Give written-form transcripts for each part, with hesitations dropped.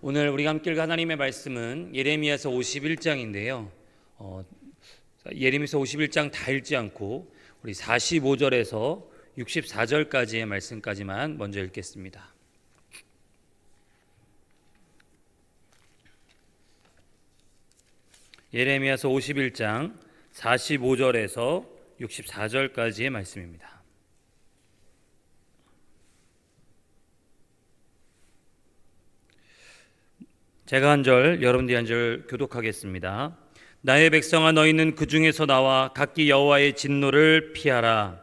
오늘 우리가 함께 읽을 하나님의 말씀은 예레미야서 51장인데요. 예레미야서 51장 다 읽지 않고 우리 45절에서 64절까지의 말씀까지만 먼저 읽겠습니다. 예레미야서 51장 45절에서 64절까지의 말씀입니다. 제가 한 절, 여러분들이 한 절 교독하겠습니다. 나의 백성아, 너희는 그 중에서 나와 각기 여호와의 진노를 피하라.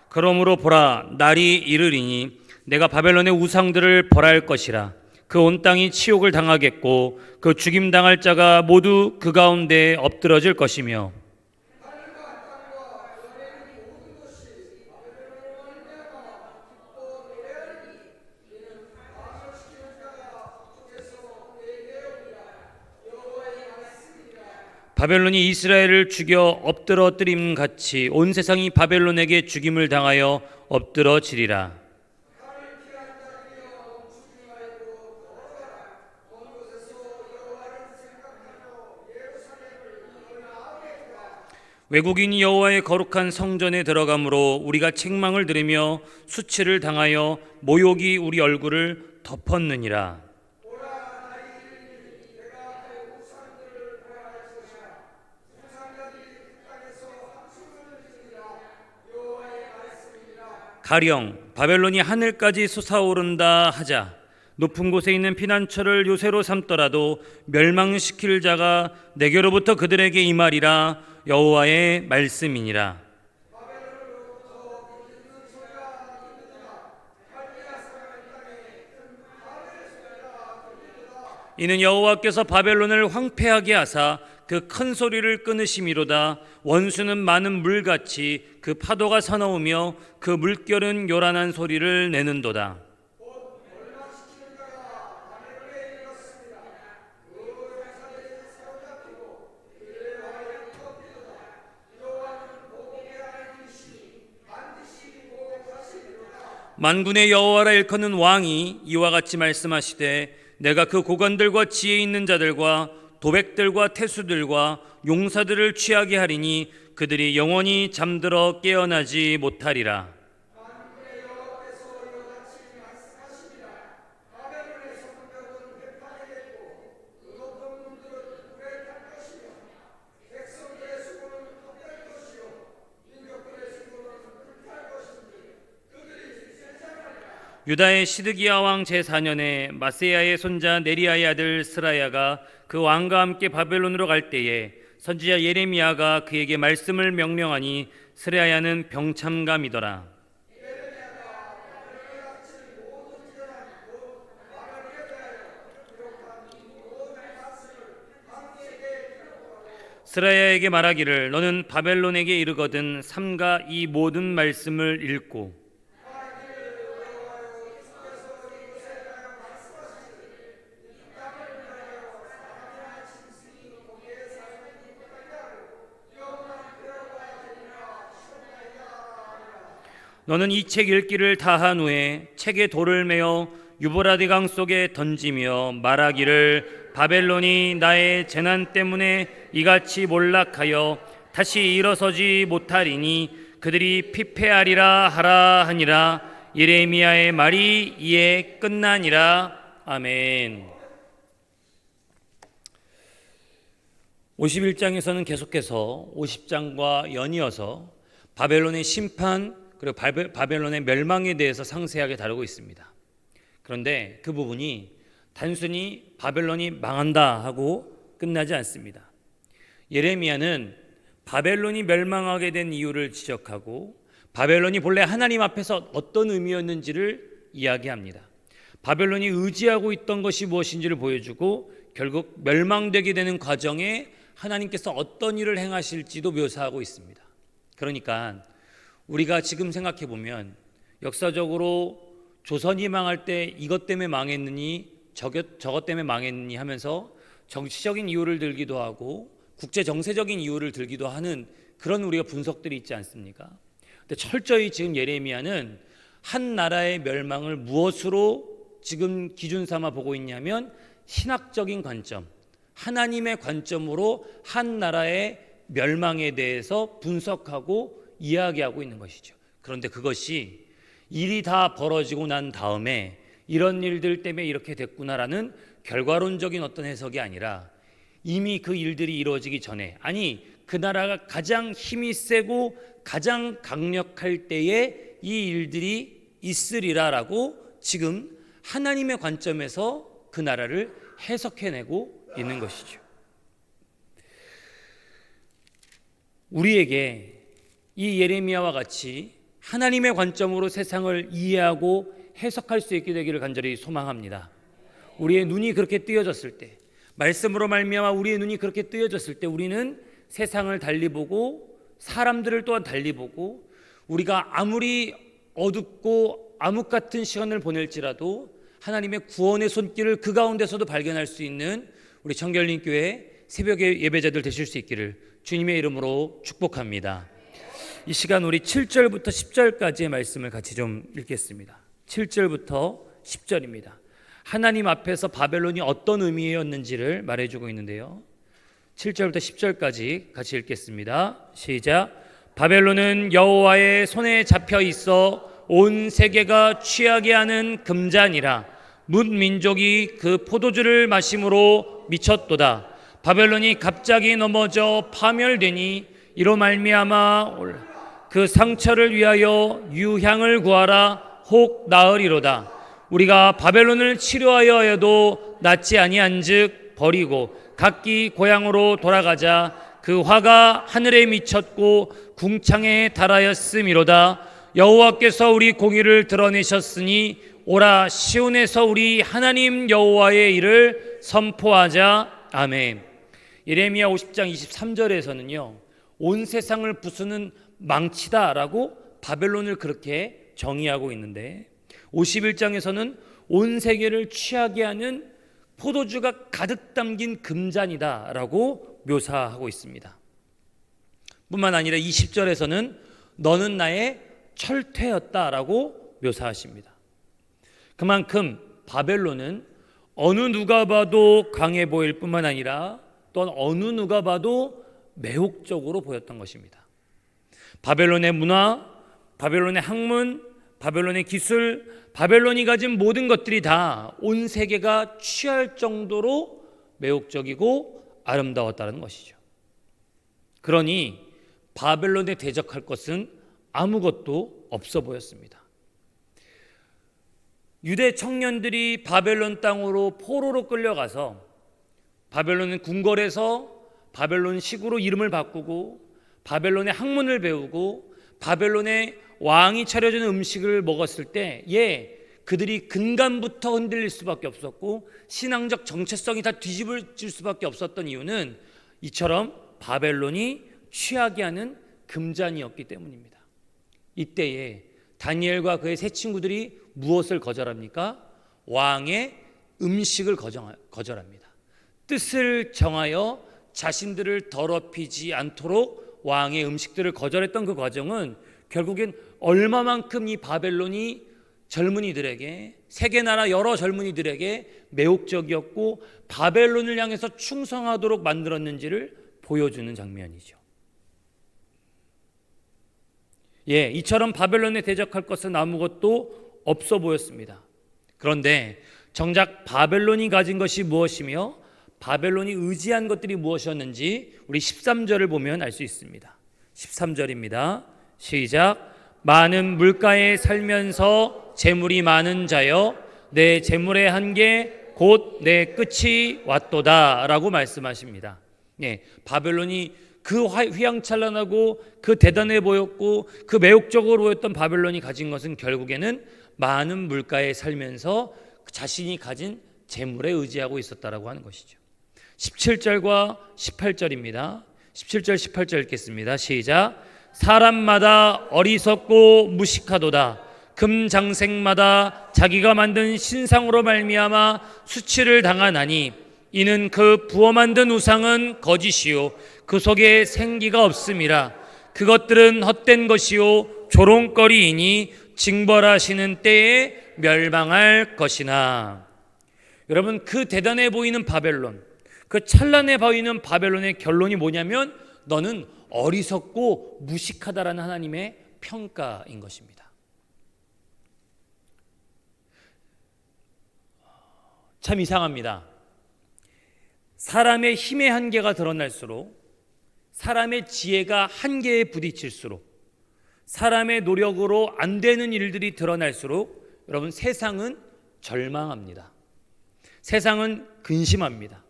그러므로 보라, 날이 이르리니 내가 바벨론의 우상들을 벌할 것이라. 그 온 땅이 치욕을 당하겠고 그 죽임 당할 자가 모두 그 가운데 엎드러질 것이며 바벨론이 이스라엘을 죽여 엎드러뜨림 같이 온 세상이 바벨론에게 죽임을 당하여 엎드러지리라. 외국인이 여호와의 거룩한 성전에 들어가므로 우리가 책망을 들으며 수치를 당하여 모욕이 우리 얼굴을 덮었느니라. 가령 바벨론이 하늘까지 솟아오른다 하자 높은 곳에 있는 피난처를 요새로 삼더라도 멸망시킬 자가 내게로부터 그들에게 임하리라. 여호와의 말씀이니라. 이는 여호와께서 바벨론을 황폐하게 하사 그 큰 소리를 끊으심이로다. 원수는 많은 물같이 그 파도가 사나우며 그 물결은 요란한 소리를 내는도다. 만군의 여호와라 일컫는 왕이 이와 같이 말씀하시되 내가 그 고관들과 지혜 있는 자들과 도백들과 태수들과 용사들을 취하게 하리니 그들이 영원히 잠들어 깨어나지 못하리라. 유다의 시드기야 왕 제4년에 마세야의 손자 네리야의 아들 스라야가 그 왕과 함께 바벨론으로 갈 때에 선지자 예레미야가 그에게 말씀을 명령하니 스라야는 병참감이더라. 스라야에게 말하기를 너는 바벨론에게 이르거든 삼가 이 모든 말씀을 읽고 너는 이 책 읽기를 다한 후에 책에 돌을 메어 유브라데 강 속에 던지며 말하기를 바벨론이 나의 재난 때문에 이같이 몰락하여 다시 일어서지 못하리니 그들이 피폐하리라 하라 하니라. 예레미야의 말이 이에 끝나니라. 아멘. 51장에서는 계속해서 50장과 연이어서 바벨론의 심판 그리고 바벨론의 멸망에 대해서 상세하게 다루고 있습니다. 그런데 그 부분이 단순히 바벨론이 망한다 하고 끝나지 않습니다. 예레미야는 바벨론이 멸망하게 된 이유를 지적하고 바벨론이 본래 하나님 앞에서 어떤 의미였는지를 이야기합니다. 바벨론이 의지하고 있던 것이 무엇인지를 보여주고 결국 멸망되게 되는 과정에 하나님께서 어떤 일을 행하실지도 묘사하고 있습니다. 그러니까 우리가 지금 생각해 보면 역사적으로 조선이 망할 때 이것 때문에 망했느니 저것 때문에 망했느니 하면서 정치적인 이유를 들기도 하고 국제 정세적인 이유를 들기도 하는 그런 우리가 분석들이 있지 않습니까? 근데 철저히 지금 예레미야는 한 나라의 멸망을 무엇으로 지금 기준 삼아 보고 있냐면 신학적인 관점, 하나님의 관점으로 한 나라의 멸망에 대해서 분석하고 이야기하고 있는 것이죠. 그런데 그것이 일이 다 벌어지고 난 다음에 이런 일들 때문에 이렇게 됐구나라는 결과론적인 어떤 해석이 아니라 이미 그 일들이 이루어지기 전에, 아니 그 나라가 가장 힘이 세고 가장 강력할 때에 이 일들이 있으리라라고 지금 하나님의 관점에서 그 나라를 해석해내고 있는 것이죠. 우리에게 이 예레미야와 같이 하나님의 관점으로 세상을 이해하고 해석할 수 있게 되기를 간절히 소망합니다. 우리의 눈이 그렇게 뜨여졌을 때, 말씀으로 말미암아 우리의 눈이 그렇게 뜨여졌을 때 우리는 세상을 달리 보고 사람들을 또한 달리 보고, 우리가 아무리 어둡고 암흑 같은 시간을 보낼지라도 하나님의 구원의 손길을 그 가운데서도 발견할 수 있는 우리 청결림교회 새벽의 예배자들 되실 수 있기를 주님의 이름으로 축복합니다. 이 시간 우리 7절부터 10절까지의 말씀을 같이 좀 읽겠습니다. 7절부터 10절입니다. 하나님 앞에서 바벨론이 어떤 의미였는지를 말해주고 있는데요. 7절부터 10절까지 같이 읽겠습니다. 시작. 바벨론은 여호와의 손에 잡혀 있어 온 세계가 취하게 하는 금잔이라. 뭇 민족이 그 포도주를 마심으로 미쳤도다. 바벨론이 갑자기 넘어져 파멸되니 이로 말미암아 그 상처를 위하여 유향을 구하라. 혹 나으리로다. 우리가 바벨론을 치료하여 해도 낫지 아니한즉 버리고 각기 고향으로 돌아가자. 그 화가 하늘에 미쳤고 궁창에 달하였음이로다. 여호와께서 우리 공의를 드러내셨으니 오라 시온에서 우리 하나님 여호와의 일을 선포하자. 아멘. 예레미야 50장 23절에서는요, 온 세상을 부수는 망치다라고 바벨론을 그렇게 정의하고 있는데, 51장에서는 온 세계를 취하게 하는 포도주가 가득 담긴 금잔이다라고 묘사하고 있습니다. 뿐만 아니라 20절에서는 너는 나의 철퇴였다라고 묘사하십니다. 그만큼 바벨론은 어느 누가 봐도 강해 보일 뿐만 아니라 또한 어느 누가 봐도 매혹적으로 보였던 것입니다. 바벨론의 문화, 바벨론의 학문, 바벨론의 기술, 바벨론이 가진 모든 것들이 다 온 세계가 취할 정도로 매혹적이고 아름다웠다는 것이죠. 그러니 바벨론에 대적할 것은 아무것도 없어 보였습니다. 유대 청년들이 바벨론 땅으로 포로로 끌려가서 바벨론은 궁궐에서 바벨론식으로 이름을 바꾸고 바벨론의 학문을 배우고 바벨론의 왕이 차려주는 음식을 먹었을 때 그들이 근간부터 흔들릴 수밖에 없었고 신앙적 정체성이 다 뒤집어질 수밖에 없었던 이유는 이처럼 바벨론이 취하게 하는 금잔이었기 때문입니다. 이때에 다니엘과 그의 세 친구들이 무엇을 거절합니까? 왕의 음식을 거절합니다. 뜻을 정하여 자신들을 더럽히지 않도록 왕의 음식들을 거절했던 그 과정은 결국엔 얼마만큼 이 바벨론이 젊은이들에게, 세계나라 여러 젊은이들에게 매혹적이었고 바벨론을 향해서 충성하도록 만들었는지를 보여주는 장면이죠. 이처럼 바벨론에 대적할 것은 아무것도 없어 보였습니다. 그런데 정작 바벨론이 가진 것이 무엇이며 바벨론이 의지한 것들이 무엇이었는지 우리 13절을 보면 알 수 있습니다. 13절입니다. 시작. 많은 물가에 살면서 재물이 많은 자여 내 재물의 한계 곧 내 끝이 왔도다 라고 말씀하십니다. 바벨론이 그 휘황찬란하고 그 대단해 보였고 그 매혹적으로 보였던 바벨론이 가진 것은 결국에는 많은 물가에 살면서 자신이 가진 재물에 의지하고 있었다라고 하는 것이죠. 17절과 18절입니다. 17절 18절 읽겠습니다. 시작. 사람마다 어리석고 무식하도다. 금장색마다 자기가 만든 신상으로 말미암아 수치를 당하나니 이는 그 부어 만든 우상은 거짓이요 그 속에 생기가 없음이라. 그것들은 헛된 것이요 조롱거리이니 징벌하시는 때에 멸망할 것이나. 여러분, 그 대단해 보이는 바벨론, 그 찬란해 보이는 바벨론의 결론이 뭐냐면 너는 어리석고 무식하다라는 하나님의 평가인 것입니다. 참 이상합니다. 사람의 힘의 한계가 드러날수록, 사람의 지혜가 한계에 부딪힐수록, 사람의 노력으로 안 되는 일들이 드러날수록 여러분, 세상은 절망합니다. 세상은 근심합니다.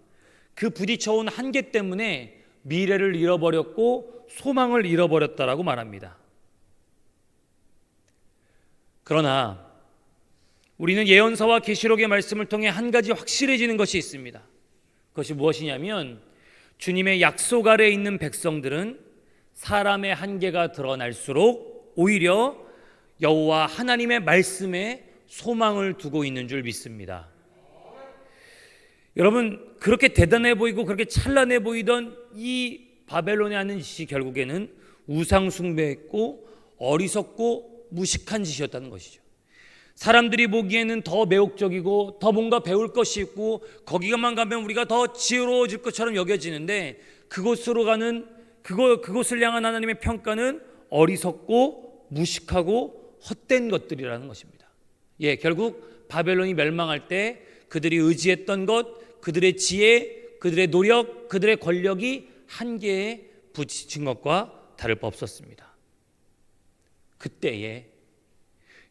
그 부딪혀온 한계 때문에 미래를 잃어버렸고 소망을 잃어버렸다라고 말합니다. 그러나 우리는 예언서와 계시록의 말씀을 통해 한 가지 확실해지는 것이 있습니다. 그것이 무엇이냐면 주님의 약속 아래에 있는 백성들은 사람의 한계가 드러날수록 오히려 여호와 하나님의 말씀에 소망을 두고 있는 줄 믿습니다. 여러분, 그렇게 대단해 보이고 그렇게 찬란해 보이던 이 바벨론에 하는 짓이 결국에는 우상 숭배했고 어리석고 무식한 짓이었다는 것이죠. 사람들이 보기에는 더 매혹적이고 더 뭔가 배울 것이 있고 거기만 가면 우리가 더 지혜로워질 것처럼 여겨지는데 그곳을 향한 하나님의 평가는 어리석고 무식하고 헛된 것들이라는 것입니다. 결국 바벨론이 멸망할 때 그들이 의지했던 것, 그들의 지혜, 그들의 노력, 그들의 권력이 한계에 부딪힌 것과 다를 바 없었습니다. 그때에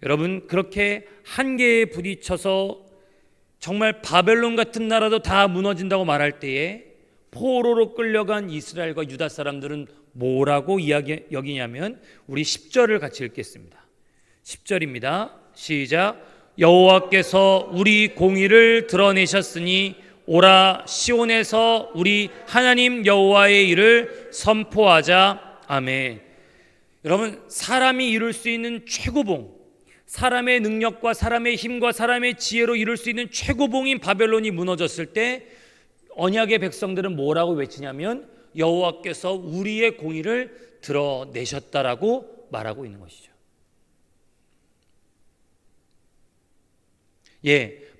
여러분, 그렇게 한계에 부딪혀서 정말 바벨론 같은 나라도 다 무너진다고 말할 때에 포로로 끌려간 이스라엘과 유다 사람들은 뭐라고 여기냐면 우리 10절을 같이 읽겠습니다. 10절입니다. 시작. 여호와께서 우리 공의를 드러내셨으니 오라 시온에서 우리 하나님 여호와의 일을 선포하자. 아멘. 여러분, 사람이 이룰 수 있는 최고봉, 사람의 능력과 사람의 힘과 사람의 지혜로 이룰 수 있는 최고봉인 바벨론이 무너졌을 때 언약의 백성들은 뭐라고 외치냐면 여호와께서 우리의 공의를 드러내셨다라고 말하고 있는 것이죠.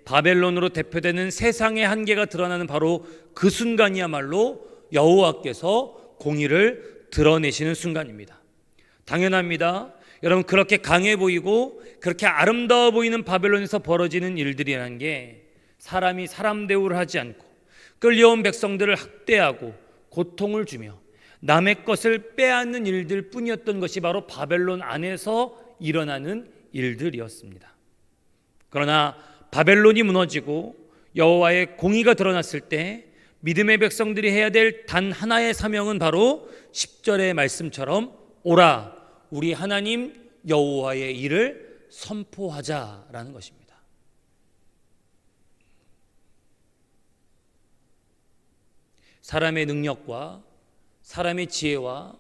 바벨론으로 대표되는 세상의 한계가 드러나는 바로 그 순간이야말로 여호와께서 공의를 드러내시는 순간입니다. 당연합니다. 여러분, 그렇게 강해 보이고 그렇게 아름다워 보이는 바벨론에서 벌어지는 일들이라는 게 사람이 사람 대우를 하지 않고 끌려온 백성들을 학대하고 고통을 주며 남의 것을 빼앗는 일들 뿐이었던 것이 바로 바벨론 안에서 일어나는 일들이었습니다. 그러나 바벨론이 무너지고 여호와의 공의가 드러났을 때 믿음의 백성들이 해야 될 단 하나의 사명은 바로 10절의 말씀처럼 오라 우리 하나님 여호와의 일을 선포하자라는 것입니다. 사람의 능력과 사람의 지혜와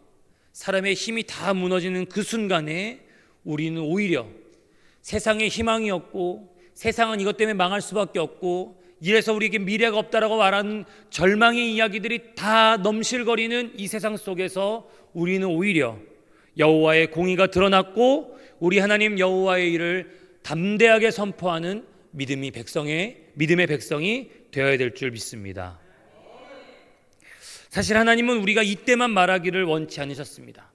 사람의 힘이 다 무너지는 그 순간에 우리는 오히려 세상에 희망이 없고 세상은 이것 때문에 망할 수밖에 없고 이래서 우리에게 미래가 없다라고 말하는 절망의 이야기들이 다 넘실거리는 이 세상 속에서 우리는 오히려 여호와의 공의가 드러났고 우리 하나님 여호와의 일을 담대하게 선포하는 믿음의 백성이 되어야 될 줄 믿습니다. 사실 하나님은 우리가 이때만 말하기를 원치 않으셨습니다.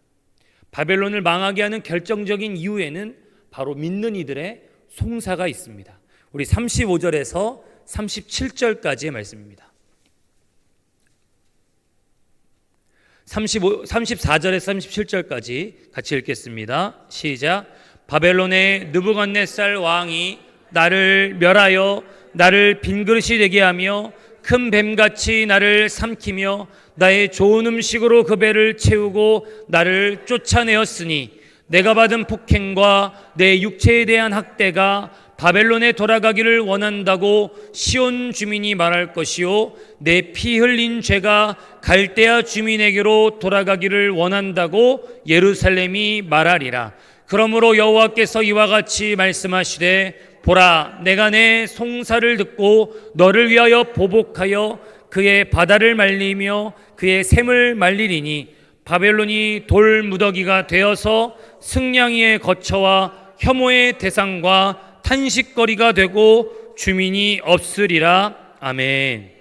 바벨론을 망하게 하는 결정적인 이유에는 바로 믿는 이들의 송사가 있습니다. 우리 35절에서 37절까지의 말씀입니다. 34절에서 37절까지 같이 읽겠습니다. 시작. 바벨론의 느부갓네살 왕이 나를 멸하여 나를 빈그릇이 되게 하며 큰 뱀같이 나를 삼키며 나의 좋은 음식으로 그 배를 채우고 나를 쫓아내었으니 내가 받은 폭행과 내 육체에 대한 학대가 바벨론에 돌아가기를 원한다고 시온 주민이 말할 것이요 내 피 흘린 죄가 갈대아 주민에게로 돌아가기를 원한다고 예루살렘이 말하리라. 그러므로 여호와께서 이와 같이 말씀하시되 보라 내가 내 송사를 듣고 너를 위하여 보복하여 그의 바다를 말리며 그의 샘을 말리리니 바벨론이 돌무더기가 되어서 승냥이의 거처와 혐오의 대상과 탄식거리가 되고 주민이 없으리라. 아멘.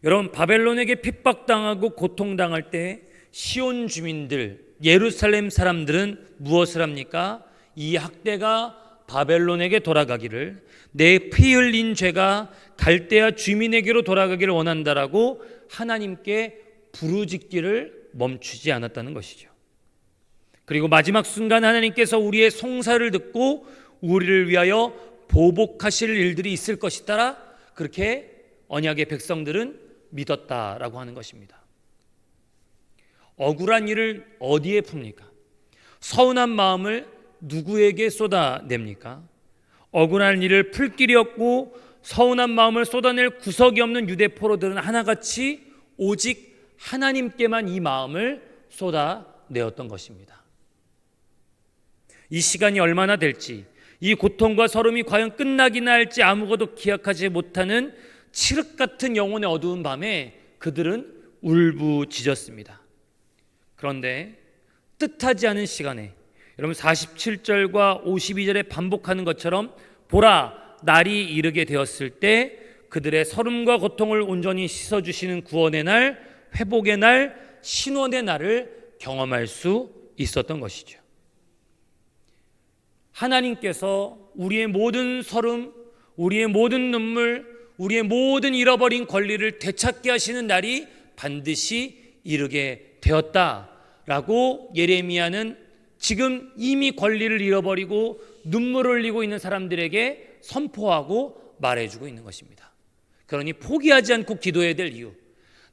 여러분, 바벨론에게 핍박당하고 고통당할 때 시온 주민들, 예루살렘 사람들은 무엇을 합니까? 이 학대가 바벨론에게 돌아가기를, 내 피 흘린 죄가 갈대아 주민에게로 돌아가기를 원한다라고 하나님께 부르짖기를 멈추지 않았다는 것이죠. 그리고 마지막 순간 하나님께서 우리의 송사를 듣고 우리를 위하여 보복하실 일들이 있을 것이다, 그렇게 언약의 백성들은 믿었다라고 하는 것입니다. 억울한 일을 어디에 풉니까? 서운한 마음을 누구에게 쏟아냅니까? 억울한 일을 풀 길이 없고 서운한 마음을 쏟아낼 구석이 없는 유대 포로들은 하나같이 오직 하나님께만 이 마음을 쏟아내었던 것입니다. 이 시간이 얼마나 될지, 이 고통과 서름이 과연 끝나기나 할지 아무것도 기약하지 못하는 칠흑 같은 영혼의 어두운 밤에 그들은 울부짖었습니다. 그런데 뜻하지 않은 시간에, 여러분 47절과 52절에 반복하는 것처럼 보라 날이 이르게 되었을 때 그들의 서름과 고통을 온전히 씻어주시는 구원의 날, 회복의 날, 신원의 날을 경험할 수 있었던 것이죠. 하나님께서 우리의 모든 서름, 우리의 모든 눈물, 우리의 모든 잃어버린 권리를 되찾게 하시는 날이 반드시 이르게 되었다라고 예레미야는 지금 이미 권리를 잃어버리고 눈물을 흘리고 있는 사람들에게 선포하고 말해주고 있는 것입니다. 그러니 포기하지 않고 기도해야 될 이유,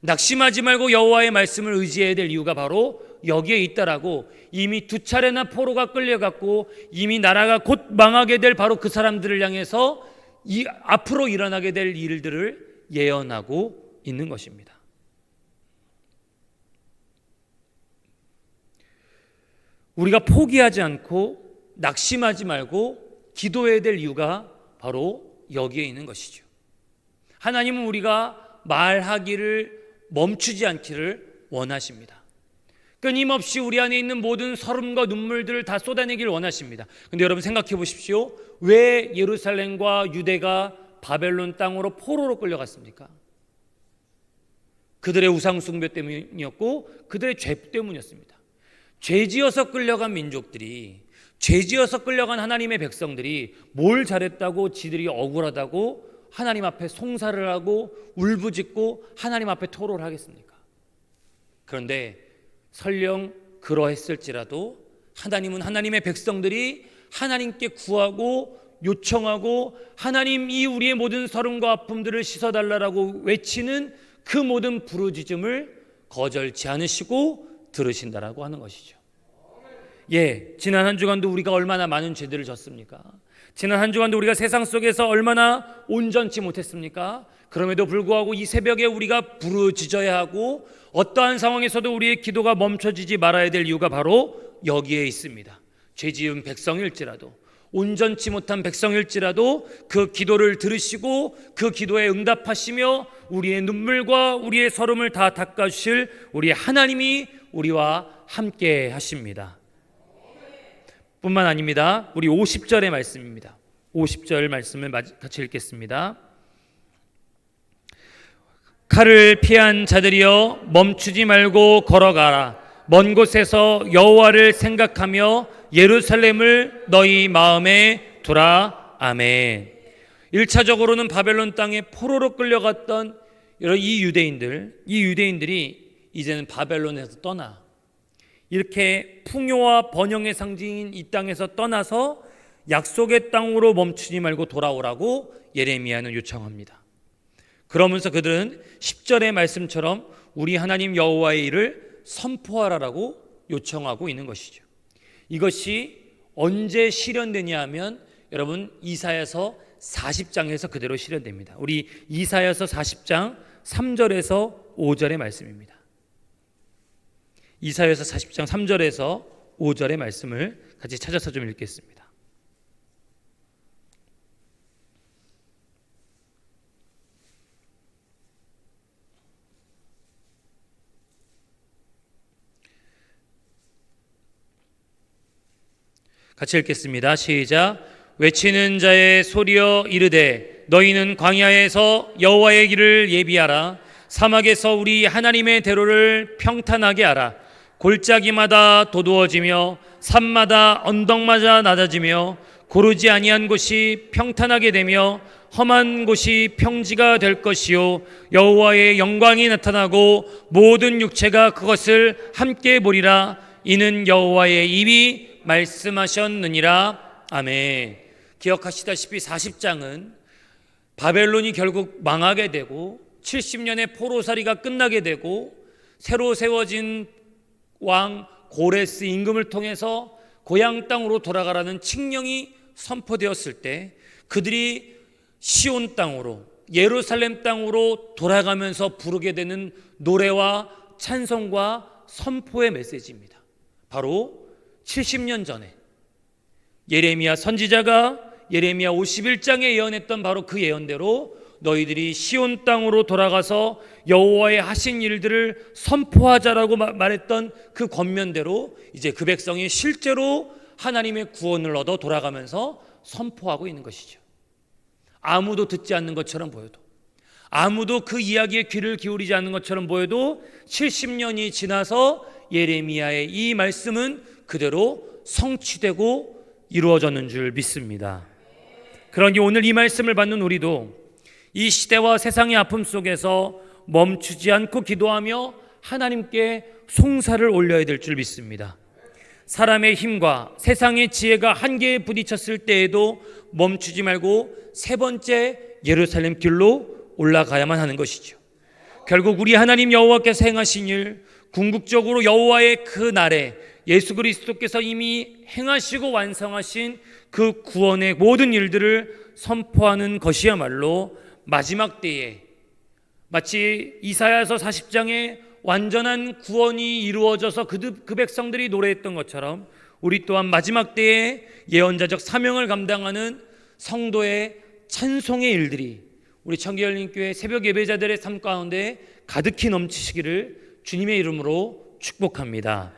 낙심하지 말고 여호와의 말씀을 의지해야 될 이유가 바로 여기에 있다라고, 이미 두 차례나 포로가 끌려갔고 이미 나라가 곧 망하게 될 바로 그 사람들을 향해서 앞으로 일어나게 될 일들을 예언하고 있는 것입니다. 우리가 포기하지 않고 낙심하지 말고 기도해야 될 이유가 바로 여기에 있는 것이죠. 하나님은 우리가 말하기를 멈추지 않기를 원하십니다. 끊임없이 우리 안에 있는 모든 서름과 눈물들을 다 쏟아내기를 원하십니다. 그런데 여러분 생각해 보십시오. 왜 예루살렘과 유대가 바벨론 땅으로 포로로 끌려갔습니까? 그들의 우상 숭배 때문이었고 그들의 죄 때문이었습니다. 죄지어서 끌려간 민족들이, 죄지어서 끌려간 하나님의 백성들이 뭘 잘했다고 지들이 억울하다고 하나님 앞에 송사를 하고 울부짖고 하나님 앞에 토로를 하겠습니까? 그런데 설령 그러했을지라도 하나님은 하나님의 백성들이 하나님께 구하고 요청하고 하나님 이 우리의 모든 서름과 아픔들을 씻어달라고 외치는 그 모든 부르짖음을 거절치 않으시고 들으신다라고 하는 것이죠. 지난 한 주간도 우리가 얼마나 많은 죄들을 졌습니까? 지난 한 주간도 우리가 세상 속에서 얼마나 온전치 못했습니까? 그럼에도 불구하고 이 새벽에 우리가 부르짖어야 하고 어떠한 상황에서도 우리의 기도가 멈춰지지 말아야 될 이유가 바로 여기에 있습니다. 죄 지은 백성일지라도, 온전치 못한 백성일지라도 그 기도를 들으시고 그 기도에 응답하시며 우리의 눈물과 우리의 서름을 다 닦아주실 우리 하나님이 우리와 함께 하십니다. 뿐만 아닙니다. 우리 50절의 말씀입니다. 50절 말씀을 같이 읽겠습니다. 칼을 피한 자들이여 멈추지 말고 걸어가라. 먼 곳에서 여호와를 생각하며 예루살렘을 너희 마음에 두라. 아멘. 1차적으로는 바벨론 땅에 포로로 끌려갔던 이 유대인들이 이제는 바벨론에서 떠나 이렇게 풍요와 번영의 상징인 이 땅에서 떠나서 약속의 땅으로 멈추지 말고 돌아오라고 예레미야는 요청합니다. 그러면서 그들은 10절의 말씀처럼 우리 하나님 여호와의 일을 선포하라라고 요청하고 있는 것이죠. 이것이 언제 실현되냐 하면 여러분 이사야서 40장에서 그대로 실현됩니다. 우리 이사야서 40장 3절에서 5절의 말씀입니다. 이사야서 40장 3절에서 5절의 말씀을 같이 찾아서 좀 읽겠습니다. 같이 읽겠습니다. 시작. 외치는 자의 소리여 이르되 너희는 광야에서 여호와의 길을 예비하라. 사막에서 우리 하나님의 대로를 평탄하게 하라. 골짜기마다 도두어지며 산마다 언덕마다 낮아지며 고르지 아니한 곳이 평탄하게 되며 험한 곳이 평지가 될 것이요 여호와의 영광이 나타나고 모든 육체가 그것을 함께 보리라. 이는 여호와의 입이 말씀하셨느니라. 아멘. 기억하시다시피 40장은 바벨론이 결국 망하게 되고 70년의 포로살이가 끝나게 되고 새로 세워진 왕 고레스 임금을 통해서 고향 땅으로 돌아가라는 칙령이 선포되었을 때 그들이 시온 땅으로 예루살렘 땅으로 돌아가면서 부르게 되는 노래와 찬송과 선포의 메시지입니다. 바로 70년 전에 예레미야 선지자가 예레미야 51장에 예언했던 바로 그 예언대로 너희들이 시온 땅으로 돌아가서 여호와의 하신 일들을 선포하자라고 말했던 그 권면대로 이제 그 백성이 실제로 하나님의 구원을 얻어 돌아가면서 선포하고 있는 것이죠. 아무도 듣지 않는 것처럼 보여도, 아무도 그 이야기에 귀를 기울이지 않는 것처럼 보여도 70년이 지나서 예레미야의 이 말씀은 그대로 성취되고 이루어졌는 줄 믿습니다. 그러니 오늘 이 말씀을 받는 우리도 이 시대와 세상의 아픔 속에서 멈추지 않고 기도하며 하나님께 송사를 올려야 될 줄 믿습니다. 사람의 힘과 세상의 지혜가 한계에 부딪혔을 때에도 멈추지 말고 세 번째 예루살렘 길로 올라가야만 하는 것이죠. 결국 우리 하나님 여호와께서 행하신 일, 궁극적으로 여호와의 그 날에 예수 그리스도께서 이미 행하시고 완성하신 그 구원의 모든 일들을 선포하는 것이야말로 마지막 때에 마치 이사야서 40장에 완전한 구원이 이루어져서 그 백성들이 노래했던 것처럼 우리 또한 마지막 때에 예언자적 사명을 감당하는 성도의 찬송의 일들이 우리 청계열림교회 새벽 예배자들의 삶 가운데 가득히 넘치시기를 주님의 이름으로 축복합니다.